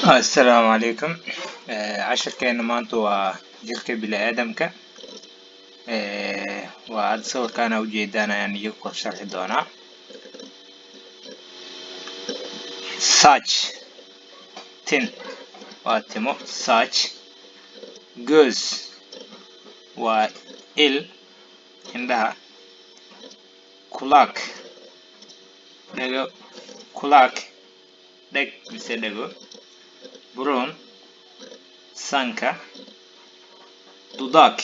السلام عليكم. عشر كان maanta jirka bini'aadamka waa sawirkaan ujeedaan ayaan idiin ku sharxi doonaa. Search tin waa timo, search goose waa il indhaha, clock dhago, clock dheg mise dhago, brown sanka, dudaag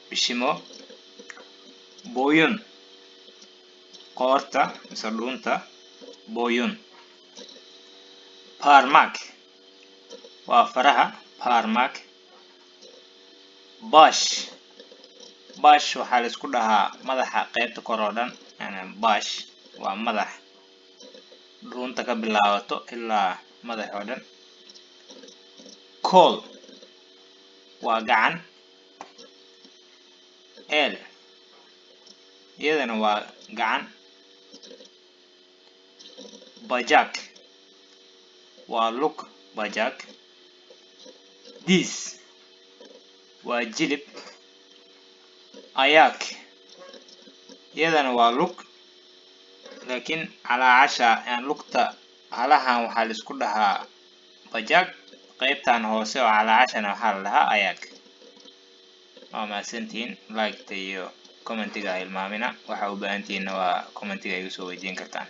bishimo, booyun qoorta mise dhuunta, booyun, parmark waa faraha, parmark, bash waxaa la isku dhahaa madaxa qaybta kor oo dhan, bash waa madax dhuunta ka bilaabato ilaa madax oo dhan, call waa gacan, el iyadana waa gacan, bajak waa lug, bajak, this waa jilib, ayak iyadana waa lug laakiin calaacasha lugta halahan waxaa la isku dhahaa bajak, qaybtan hoose oo calaacashana waxaa la dhahaa ayak. waa mahadsantihiin, like iyo commentiga hilmaamina, waxa u baahantihiinna waa commentiga igu soo weydiin kartaan.